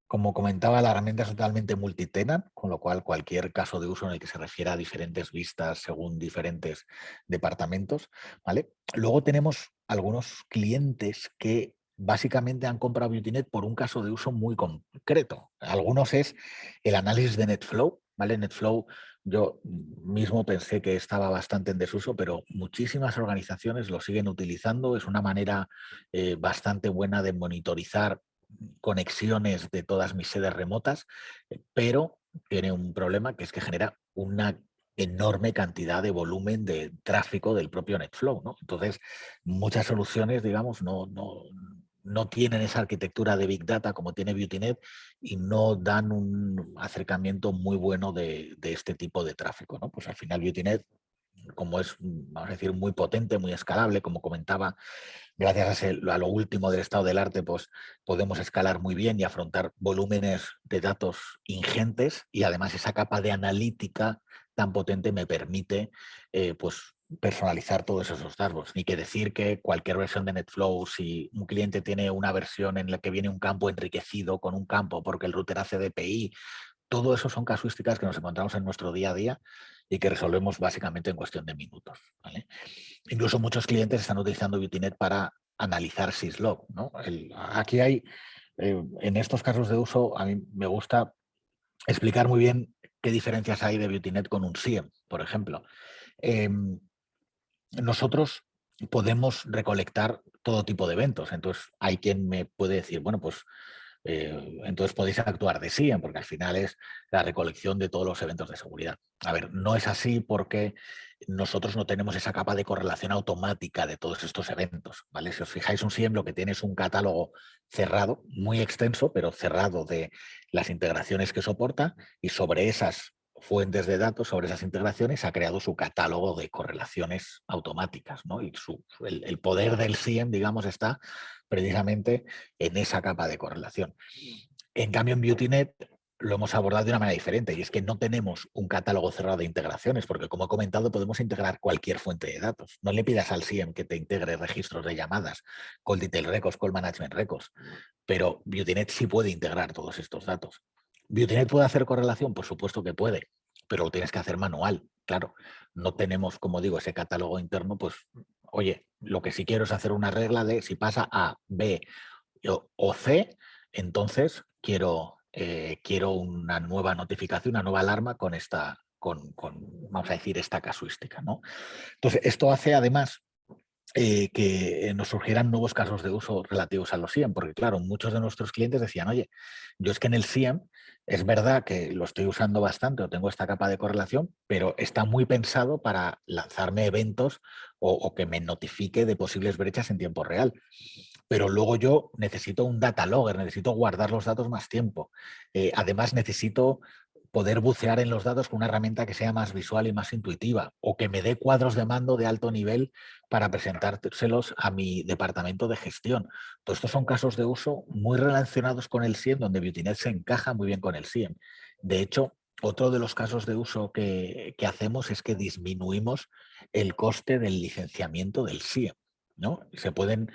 Como comentaba, la herramienta es totalmente multitenant, con lo cual cualquier caso de uso en el que se refiera a diferentes vistas según diferentes departamentos, ¿vale? Luego tenemos algunos clientes que básicamente han comprado BeautyNet por un caso de uso muy concreto. Algunos es el análisis de NetFlow, ¿vale? NetFlow yo mismo pensé que estaba bastante en desuso, pero muchísimas organizaciones lo siguen utilizando. Es una manera bastante buena de monitorizar conexiones de todas mis sedes remotas, pero tiene un problema, que es que genera una enorme cantidad de volumen de tráfico del propio NetFlow, ¿no? Entonces, muchas soluciones, digamos, no tienen esa arquitectura de Big Data como tiene BeautyNet y no dan un acercamiento muy bueno de este tipo de tráfico, ¿no? Pues al final BeautyNet, como es, vamos a decir, muy potente, muy escalable, como comentaba, gracias a lo último del estado del arte, pues podemos escalar muy bien y afrontar volúmenes de datos ingentes, y además esa capa de analítica tan potente me permite pues personalizar todos esos datos. Ni que decir que cualquier versión de NetFlow, si un cliente tiene una versión en la que viene un campo enriquecido con un campo porque el router hace DPI, todo eso son casuísticas que nos encontramos en nuestro día a día y que resolvemos básicamente en cuestión de minutos, ¿vale? Incluso muchos clientes están utilizando ViewTinet para analizar syslog, ¿no? Aquí hay, en estos casos de uso, a mí me gusta explicar muy bien qué diferencias hay de ViewTinet con un SIEM, por ejemplo. Em, Nosotros podemos recolectar todo tipo de eventos. Entonces, hay quien me puede decir, bueno, pues entonces podéis actuar de SIEM, porque al final es la recolección de todos los eventos de seguridad. A ver, no es así porque nosotros no tenemos esa capa de correlación automática de todos estos eventos, ¿vale? Si os fijáis, un SIEM lo que tiene es un catálogo cerrado, muy extenso, pero cerrado de las integraciones que soporta, y sobre esas fuentes de datos, sobre esas integraciones, ha creado su catálogo de correlaciones automáticas, ¿no? Y el poder del SIEM, digamos, está precisamente en esa capa de correlación. En cambio, en ViewTinet lo hemos abordado de una manera diferente, y es que no tenemos un catálogo cerrado de integraciones, porque, como he comentado, podemos integrar cualquier fuente de datos. No le pidas al SIEM que te integre registros de llamadas, Call Detail Records, Call Management Records, pero ViewTinet sí puede integrar todos estos datos. ¿ViewTinet puede hacer correlación? Por supuesto que puede, pero lo tienes que hacer manual. Claro, no tenemos, como digo, ese catálogo interno. Pues, oye, lo que sí quiero es hacer una regla de si pasa a B o C, entonces quiero una nueva notificación, una nueva alarma con esta, vamos a decir, esta casuística, ¿no? Entonces, esto hace además que nos surgieran nuevos casos de uso relativos a los SIEM, porque claro, muchos de nuestros clientes decían, oye, yo es que en el SIEM es verdad que lo estoy usando bastante o tengo esta capa de correlación, pero está muy pensado para lanzarme eventos o que me notifique de posibles brechas en tiempo real. Pero luego yo necesito un data logger, necesito guardar los datos más tiempo. Además, necesito poder bucear en los datos con una herramienta que sea más visual y más intuitiva, o que me dé cuadros de mando de alto nivel para presentárselos a mi departamento de gestión. Todos estos son casos de uso muy relacionados con el SIEM, donde ViewTinet se encaja muy bien con el SIEM. De hecho, otro de los casos de uso que hacemos es que disminuimos el coste del licenciamiento del SIEM, ¿no? Se pueden,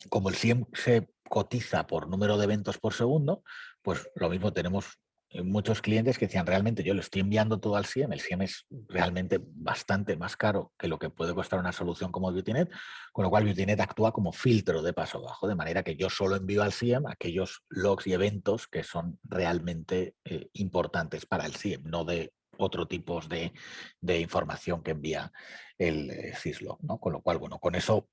como el SIEM se cotiza por número de eventos por segundo, pues lo mismo tenemos muchos clientes que decían, realmente yo le estoy enviando todo al SIEM, el SIEM es realmente bastante más caro que lo que puede costar una solución como ViewTinet, con lo cual ViewTinet actúa como filtro de paso bajo, de manera que yo solo envío al SIEM aquellos logs y eventos que son realmente importantes para el SIEM, no de otro tipo de información que envía el syslog, ¿no? Con lo cual, bueno, con eso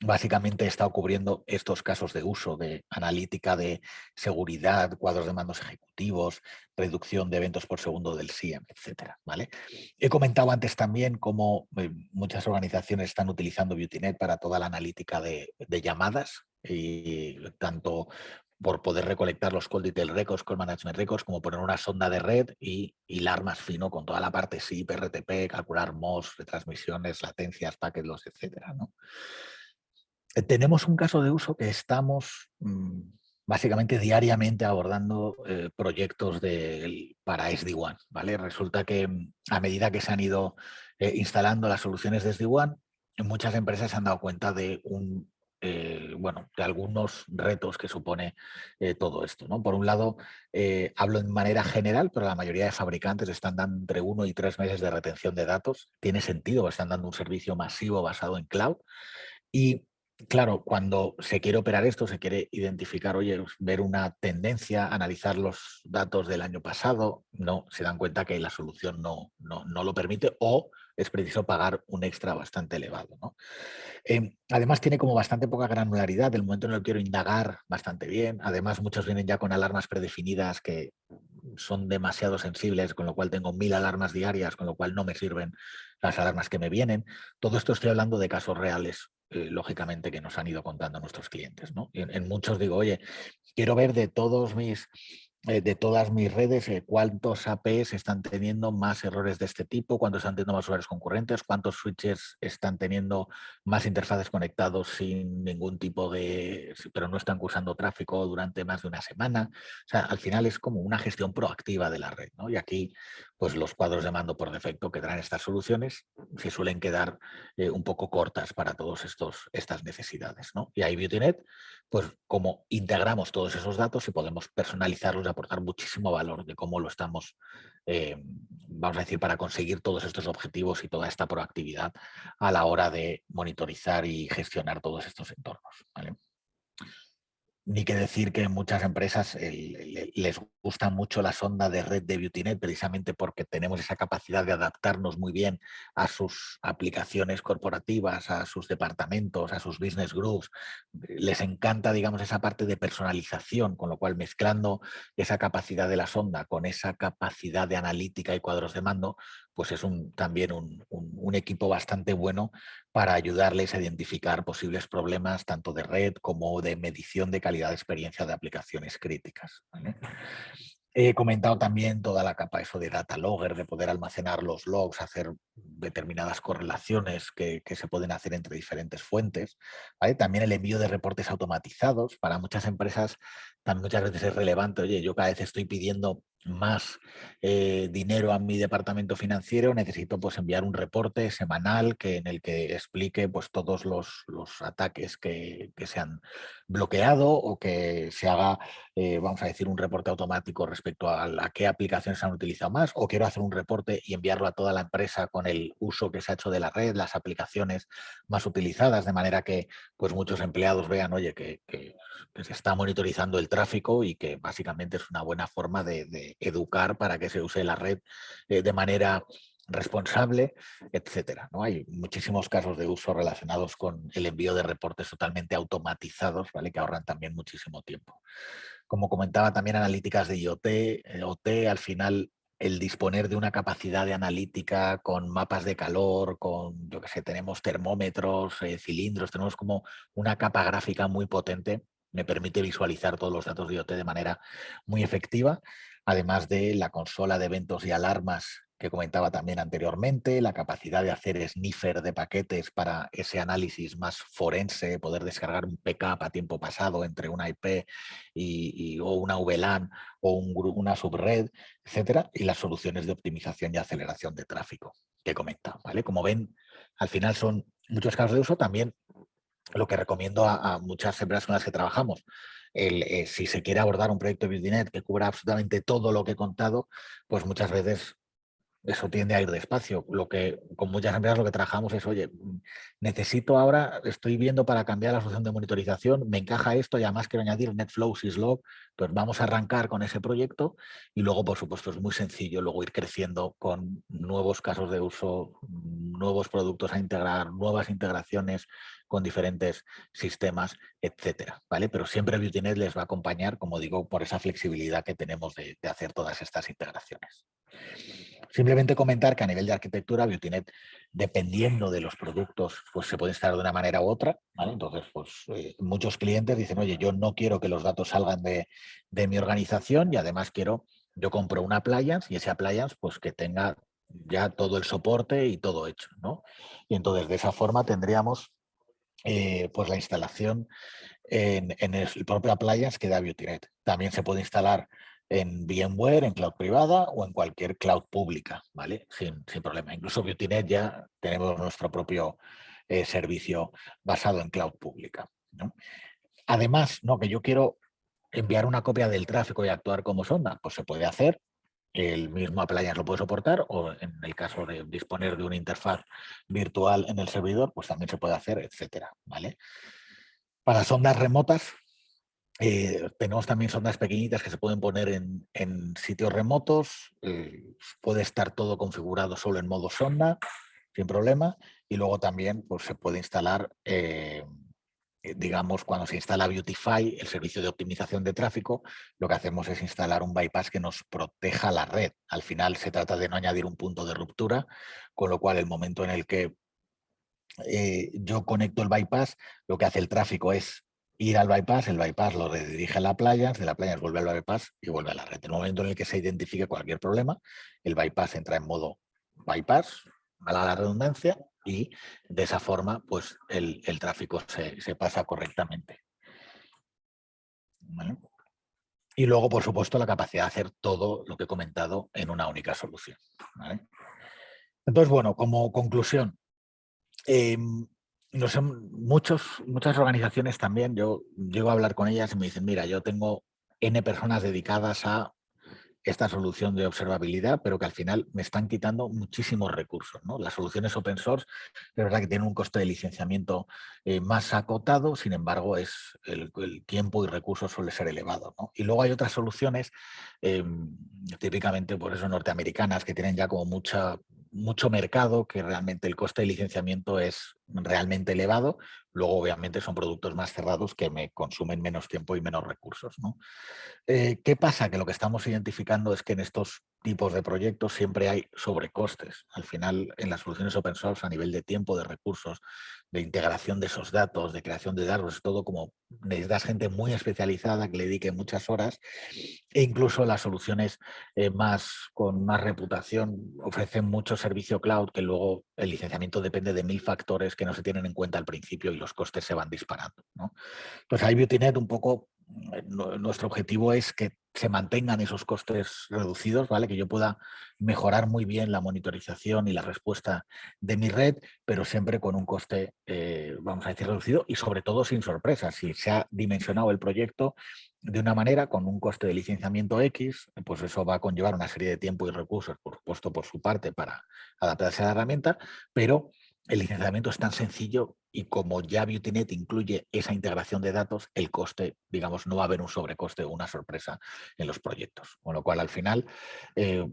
básicamente he estado cubriendo estos casos de uso de analítica de seguridad, cuadros de mandos ejecutivos, reducción de eventos por segundo del SIEM, etcétera, ¿vale? He comentado antes también cómo muchas organizaciones están utilizando ViewTinet para toda la analítica de llamadas, y tanto por poder recolectar los Call Detail Records, Call Management Records, como poner una sonda de red y hilar más fino con toda la parte SIP, RTP, calcular MOS, retransmisiones, latencias, packet loss, etcétera, ¿no? Tenemos un caso de uso que estamos básicamente diariamente abordando proyectos para SD-WAN, ¿vale? Resulta que a medida que se han ido instalando las soluciones de SD-WAN, muchas empresas se han dado cuenta de bueno, de algunos retos que supone todo esto, ¿no? Por un lado, hablo en manera general, pero la mayoría de fabricantes están dando entre 1 y 3 meses de retención de datos. Tiene sentido, están dando un servicio masivo basado en cloud. Y claro, cuando se quiere operar esto, se quiere identificar, oye, ver una tendencia, analizar los datos del año pasado, no, se dan cuenta que la solución no lo permite, o es preciso pagar un extra bastante elevado, ¿no? Además, tiene como bastante poca granularidad, del momento en el que quiero indagar bastante bien. Además, muchos vienen ya con alarmas predefinidas que son demasiado sensibles, con lo cual tengo 1000 alarmas diarias, con lo cual no me sirven las alarmas que me vienen. Todo esto estoy hablando de casos reales, lógicamente, que nos han ido contando nuestros clientes, ¿no? En muchos digo, oye, quiero ver de todas mis redes, cuántos APs están teniendo más errores de este tipo, cuántos están teniendo más usuarios concurrentes, cuántos switches están teniendo más interfaces conectados sin ningún tipo pero no están cursando tráfico durante más de una semana. O sea, al final es como una gestión proactiva de la red, ¿no? Y aquí, pues los cuadros de mando por defecto que traen estas soluciones se suelen quedar un poco cortas para todas estas necesidades, ¿no? Y ahí ViewTinet, pues como integramos todos esos datos y podemos personalizarlos aportar muchísimo valor de cómo lo estamos, vamos a decir, para conseguir todos estos objetivos y toda esta proactividad a la hora de monitorizar y gestionar todos estos entornos, ¿vale? Ni que decir que en muchas empresas les gusta mucho la sonda de red de BeautyNet precisamente porque tenemos esa capacidad de adaptarnos muy bien a sus aplicaciones corporativas, a sus departamentos, a sus business groups. Les encanta, digamos, esa parte de personalización, con lo cual mezclando esa capacidad de la sonda con esa capacidad de analítica y cuadros de mando, pues es también un equipo bastante bueno para ayudarles a identificar posibles problemas tanto de red como de medición de calidad de experiencia de aplicaciones críticas, ¿vale? He comentado también toda la capa eso de data logger, de poder almacenar los logs, hacer determinadas correlaciones que se pueden hacer entre diferentes fuentes, ¿vale? También el envío de reportes automatizados. Para muchas empresas también muchas veces es relevante. Oye, yo cada vez estoy pidiendo más dinero a mi departamento financiero, necesito pues enviar un reporte semanal en el que explique pues todos los ataques que se han bloqueado o que se haga, vamos a decir, un reporte automático respecto a qué aplicaciones se han utilizado más, o quiero hacer un reporte y enviarlo a toda la empresa con el uso que se ha hecho de la red, las aplicaciones más utilizadas, de manera que pues muchos empleados vean, oye, que se está monitorizando el tráfico y que básicamente es una buena forma de educar para que se use la red de manera responsable, etcétera, ¿no? Hay muchísimos casos de uso relacionados con el envío de reportes totalmente automatizados, ¿vale? Que ahorran también muchísimo tiempo. Como comentaba también, analíticas de IoT, OT, al final el disponer de una capacidad de analítica con mapas de calor, con, yo que sé, tenemos termómetros, cilindros, tenemos como una capa gráfica muy potente, me permite visualizar todos los datos de IoT de manera muy efectiva, además de la consola de eventos y alarmas que comentaba también anteriormente, la capacidad de hacer sniffer de paquetes para ese análisis más forense, poder descargar un backup a tiempo pasado entre una IP o una VLAN o una subred, etcétera, y las soluciones de optimización y aceleración de tráfico que he comentado, ¿vale? Como ven, al final son muchos casos de uso. También lo que recomiendo a muchas empresas con las que trabajamos, si se quiere abordar un proyecto de BusinessNet que cubra absolutamente todo lo que he contado, pues muchas veces eso tiende a ir despacio. Lo que con muchas empresas lo que trabajamos es, oye, necesito ahora, estoy viendo para cambiar la solución de monitorización, me encaja esto y además quiero añadir NetFlow, Syslog, pues vamos a arrancar con ese proyecto y luego, por supuesto, es muy sencillo luego ir creciendo con nuevos casos de uso, nuevos productos a integrar, nuevas integraciones con diferentes sistemas, etcétera, ¿vale? Pero siempre BeautyNet les va a acompañar, como digo, por esa flexibilidad que tenemos de hacer todas estas integraciones. Simplemente comentar que a nivel de arquitectura, BeautyNet, dependiendo de los productos, pues se puede instalar de una manera u otra, ¿vale? Entonces, pues muchos clientes dicen, oye, yo no quiero que los datos salgan de mi organización y además yo compro una appliance y ese appliance pues que tenga ya todo el soporte y todo hecho, ¿no? Y entonces de esa forma tendríamos pues la instalación en el propio appliance que da BeautyNet. También se puede instalar en VMware, en cloud privada o en cualquier cloud pública, ¿vale? Sin problema. Incluso BeautyNet ya tenemos nuestro propio servicio basado en cloud pública, ¿no? Además, ¿no? Que yo quiero enviar una copia del tráfico y actuar como sonda, pues se puede hacer. El mismo appliance lo puede soportar, o en el caso de disponer de una interfaz virtual en el servidor, pues también se puede hacer, etcétera, ¿vale? Para sondas remotas, tenemos también sondas pequeñitas que se pueden poner en sitios remotos. Puede estar todo configurado solo en modo sonda, sin problema. Y luego también pues, se puede instalar, digamos, cuando se instala Beautify, el servicio de optimización de tráfico, lo que hacemos es instalar un bypass que nos proteja la red. Al final se trata de no añadir un punto de ruptura, con lo cual el momento en el que yo conecto el bypass, lo que hace el tráfico es ir al bypass, el bypass lo redirige a la appliance, de la appliance vuelve al bypass y vuelve a la red. En el momento en el que se identifique cualquier problema, el bypass entra en modo bypass, a la redundancia, y de esa forma pues el tráfico se pasa correctamente, ¿vale? Y luego, por supuesto, la capacidad de hacer todo lo que he comentado en una única solución, ¿vale? Entonces, bueno, como conclusión, no sé, muchas organizaciones también, yo llego a hablar con ellas y me dicen, mira, yo tengo N personas dedicadas a esta solución de observabilidad, pero que al final me están quitando muchísimos recursos, ¿no? Las soluciones open source, es verdad que tienen un coste de licenciamiento más acotado, sin embargo, el tiempo y recursos suele ser elevado, ¿no? Y luego hay otras soluciones, eh, típicamente por eso norteamericanas, que tienen ya como mucho mercado, que realmente el coste de licenciamiento es realmente elevado. Luego, obviamente, son productos más cerrados que me consumen menos tiempo y menos recursos, ¿no? ¿Qué pasa? Que lo que estamos identificando es que en estos tipos de proyectos siempre hay sobrecostes. Al final, en las soluciones open source, a nivel de tiempo, de recursos, de integración de esos datos, de creación de datos, es todo como necesitas gente muy especializada que le dedique muchas horas, e incluso las soluciones con más reputación ofrecen mucho servicio cloud, que luego el licenciamiento depende de 1000 factores que no se tienen en cuenta al principio y los costes se van disparando, ¿no? Pues ahí BeautyNet un poco, nuestro objetivo es que se mantengan esos costes reducidos, ¿vale? Que yo pueda mejorar muy bien la monitorización y la respuesta de mi red, pero siempre con un coste, vamos a decir, reducido y sobre todo sin sorpresas. Si se ha dimensionado el proyecto de una manera con un coste de licenciamiento X, pues eso va a conllevar una serie de tiempo y recursos, por supuesto, por su parte, para adaptarse a la herramienta, pero el licenciamiento es tan sencillo y como ya BeautyNet incluye esa integración de datos, el coste, digamos, no va a haber un sobrecoste o una sorpresa en los proyectos. Con lo cual, al final,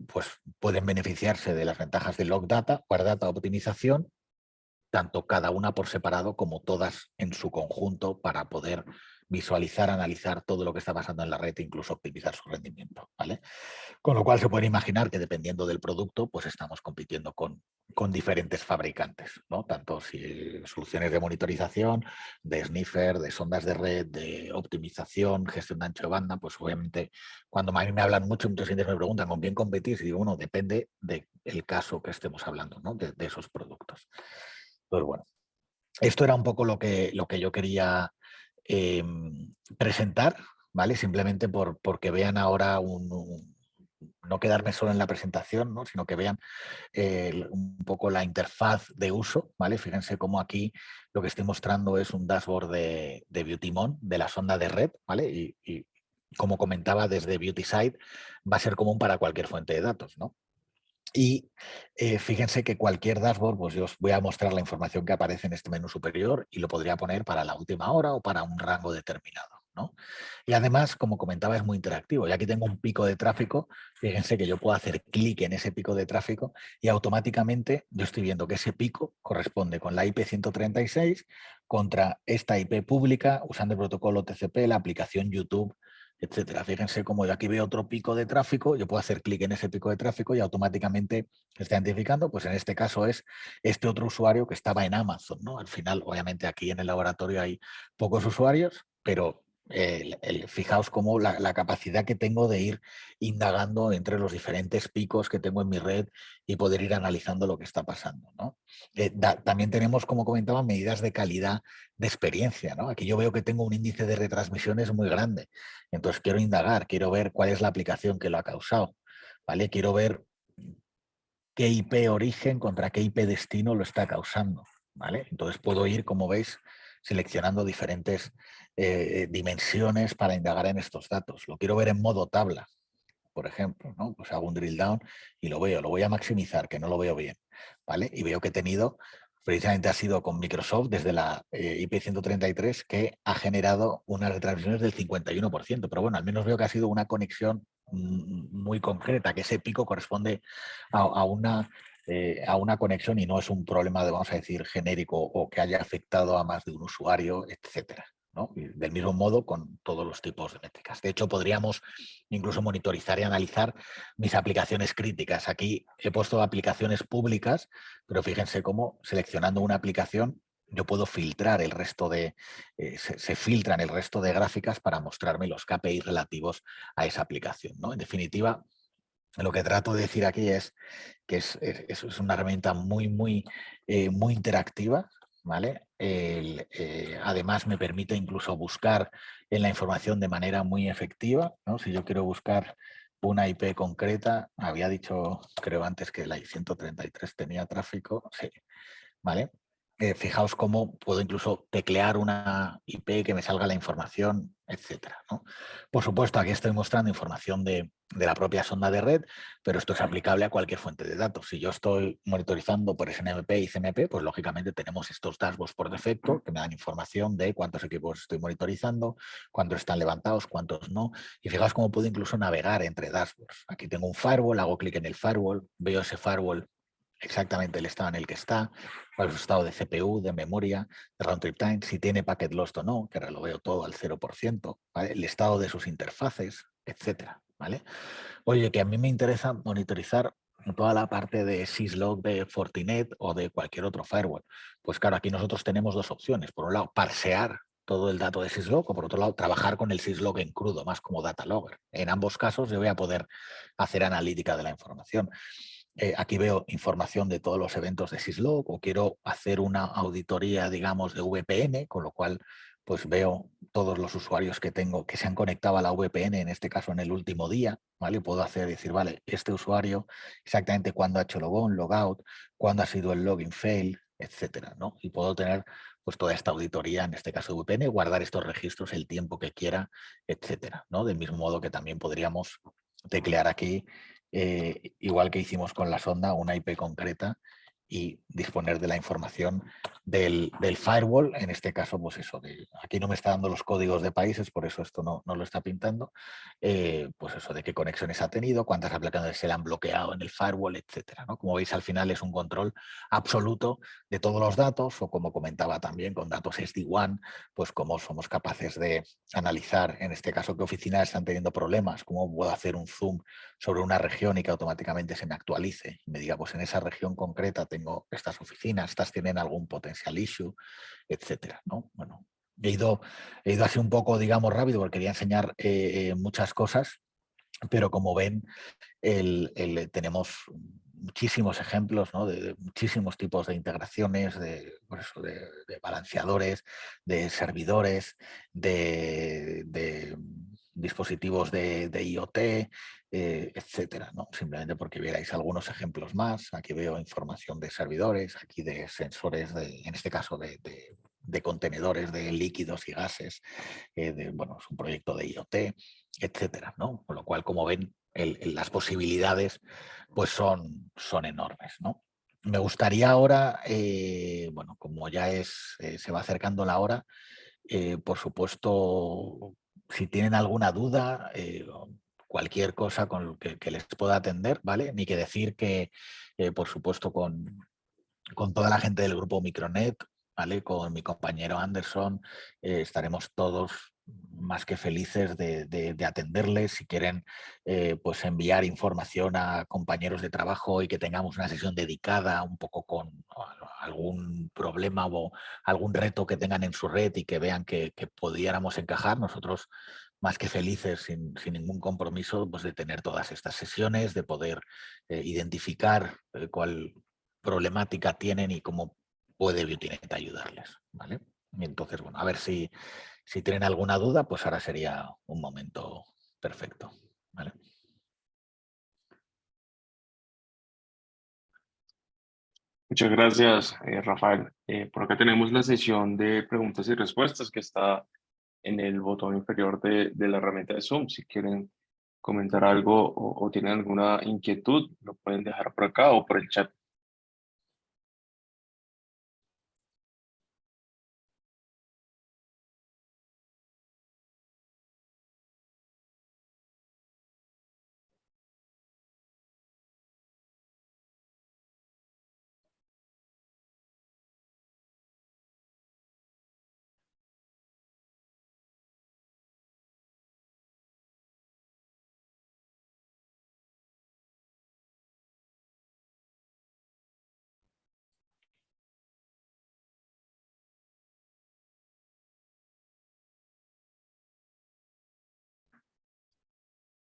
pues pueden beneficiarse de las ventajas de Log Data, Where Data Optimización, tanto cada una por separado como todas en su conjunto para poder visualizar, analizar todo lo que está pasando en la red e incluso optimizar su rendimiento, ¿vale? Con lo cual se puede imaginar que dependiendo del producto, pues estamos compitiendo con diferentes fabricantes, ¿no? Tanto si soluciones de monitorización, de sniffer, de sondas de red, de optimización, gestión de ancho de banda, pues obviamente cuando a mí me hablan mucho, muchos clientes me preguntan con quién competir, y digo, bueno, depende del caso que estemos hablando, ¿no? De esos productos. Pues bueno, esto era un poco lo que yo quería presentar, ¿vale? Simplemente porque vean ahora no quedarme solo en la presentación, ¿no? Sino que vean un poco la interfaz de uso, ¿vale? Fíjense cómo aquí lo que estoy mostrando es un dashboard de BeautyMon, de la sonda de red, ¿vale? Y como comentaba, desde BeautySite va a ser común para cualquier fuente de datos, ¿no? Y fíjense que cualquier dashboard, pues yo os voy a mostrar la información que aparece en este menú superior y lo podría poner para la última hora o para un rango determinado, ¿no? Y además, como comentaba, es muy interactivo. Y aquí tengo un pico de tráfico. Fíjense que yo puedo hacer clic en ese pico de tráfico y automáticamente yo estoy viendo que ese pico corresponde con la IP 136 contra esta IP pública usando el protocolo TCP, la aplicación YouTube, etcétera. Fíjense cómo yo aquí veo otro pico de tráfico, yo puedo hacer clic en ese pico de tráfico y automáticamente se está identificando, pues en este caso es este otro usuario que estaba en Amazon, ¿no? Al final, obviamente aquí en el laboratorio hay pocos usuarios, pero fijaos cómo la capacidad que tengo de ir indagando entre los diferentes picos que tengo en mi red y poder ir analizando lo que está pasando, ¿no? También tenemos, como comentaba, medidas de calidad de experiencia, ¿no? Aquí yo veo que tengo un índice de retransmisiones muy grande. Entonces quiero indagar, quiero ver cuál es la aplicación que lo ha causado, ¿vale? Quiero ver qué IP origen contra qué IP destino lo está causando, ¿vale? Entonces puedo ir, como veis, seleccionando diferentes dimensiones para indagar en estos datos. Lo quiero ver en modo tabla, por ejemplo, ¿no? Pues hago un drill down y lo veo, lo voy a maximizar, que no lo veo bien, ¿vale? Y veo que he tenido, precisamente ha sido con Microsoft desde la IP 133 que ha generado unas retransmisiones del 51%, pero bueno, al menos veo que ha sido una conexión muy concreta, que ese pico corresponde a una conexión y no es un problema de, vamos a decir, genérico o que haya afectado a más de un usuario, etcétera, ¿no? Y del mismo modo con todos los tipos de métricas. De hecho, podríamos incluso monitorizar y analizar mis aplicaciones críticas. Aquí he puesto aplicaciones públicas, pero fíjense cómo seleccionando una aplicación yo puedo filtrar el resto se filtran el resto de gráficas para mostrarme los KPIs relativos a esa aplicación, ¿no? En definitiva, lo que trato de decir aquí es que es una herramienta muy interactiva, ¿vale? Además me permite incluso buscar en la información de manera muy efectiva, ¿no? Si yo quiero buscar una IP concreta, había dicho, creo antes que la I 133 tenía tráfico, sí, ¿vale? fijaos cómo puedo incluso teclear una IP que me salga la información, etcétera, ¿no? Por supuesto, aquí estoy mostrando información de la propia sonda de red, pero esto es aplicable a cualquier fuente de datos. Si yo estoy monitorizando por SNMP y CMP, pues lógicamente tenemos estos dashboards por defecto que me dan información de cuántos equipos estoy monitorizando, cuántos están levantados, cuántos no. Y fijaos cómo puedo incluso navegar entre dashboards. Aquí tengo un firewall, hago clic en el firewall, veo ese firewall exactamente el estado en el que está, cuál es su estado de CPU, de memoria, de round trip time, si tiene packet lost o no, que ahora lo veo todo al 0%, ¿vale? El estado de sus interfaces, etcétera, ¿vale? Oye, que a mí me interesa monitorizar toda la parte de syslog de Fortinet o de cualquier otro firewall. Pues claro, aquí nosotros tenemos dos opciones. Por un lado, parsear todo el dato de syslog, o por otro lado, trabajar con el syslog en crudo, más como data logger. En ambos casos yo voy a poder hacer analítica de la información. Aquí veo información de todos los eventos de syslog, o quiero hacer una auditoría, digamos, de VPN, con lo cual pues veo todos los usuarios que tengo que se han conectado a la VPN, en este caso en el último día, ¿vale? Puedo decir, vale, este usuario, exactamente cuándo ha hecho logon, logout, cuándo ha sido el login fail, etcétera, ¿no? Y puedo tener pues toda esta auditoría, en este caso de VPN, guardar estos registros el tiempo que quiera, etcétera, ¿no? Del mismo modo que también podríamos teclear aquí, igual que hicimos con la sonda, una IP concreta y disponer de la información del firewall, en este caso, pues eso, aquí no me está dando los códigos de países, por eso esto no lo está pintando, pues eso, de qué conexiones ha tenido, cuántas aplicaciones se le han bloqueado en el firewall, etcétera, ¿no? Como veis, al final es un control absoluto de todos los datos, o como comentaba también, con datos SD-WAN, pues cómo somos capaces de analizar, en este caso, qué oficinas están teniendo problemas, cómo puedo hacer un zoom sobre una región y que automáticamente se me actualice y me diga, pues en esa región concreta tengo estas oficinas, estas tienen algún potential issue, etcétera, ¿no? Bueno, he ido así un poco, digamos, rápido porque quería enseñar muchas cosas, pero como ven, tenemos muchísimos ejemplos, ¿no? de muchísimos tipos de integraciones, por eso, de balanceadores, de servidores, de dispositivos de IoT, etcétera, ¿no? Simplemente porque vierais algunos ejemplos más. Aquí veo información de servidores, aquí de sensores, en este caso de contenedores de líquidos y gases, bueno, es un proyecto de IoT, etcétera, ¿no? Con lo cual, como ven, las posibilidades pues son enormes, ¿no? Me gustaría ahora, bueno, como ya se va acercando la hora, por supuesto, si tienen alguna duda, cualquier cosa con que les pueda atender, ¿vale? Ni que decir que, por supuesto, con toda la gente del grupo Micronet, ¿vale? Con mi compañero Anderson, estaremos todos más que felices de atenderles. Si quieren pues enviar información a compañeros de trabajo y que tengamos una sesión dedicada un poco con algún problema o algún reto que tengan en su red y que vean que pudiéramos encajar, nosotros más que felices, sin ningún compromiso, pues de tener todas estas sesiones, de poder identificar cuál problemática tienen y cómo puede Biotinet ayudarles, ¿vale? Y entonces, bueno, a ver si tienen alguna duda, pues ahora sería un momento perfecto, ¿vale? Muchas gracias, Rafael. Por acá tenemos la sesión de preguntas y respuestas que está en el botón inferior de la herramienta de Zoom. Si quieren comentar algo o tienen alguna inquietud, lo pueden dejar por acá o por el chat.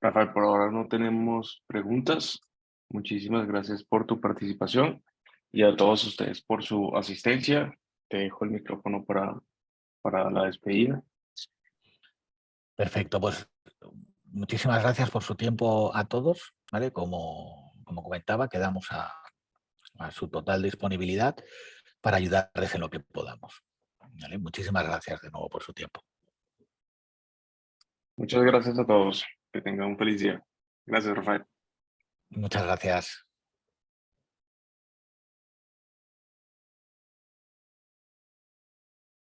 Rafael, por ahora no tenemos preguntas. Muchísimas gracias por tu participación y a todos ustedes por su asistencia. Te dejo el micrófono para la despedida. Perfecto, pues muchísimas gracias por su tiempo a todos, ¿vale? Como comentaba, quedamos a su total disponibilidad para ayudarles en lo que podamos. ¿Vale? Muchísimas gracias de nuevo por su tiempo. Muchas gracias a todos. Que tengan un feliz día. Gracias, Rafael. Muchas gracias.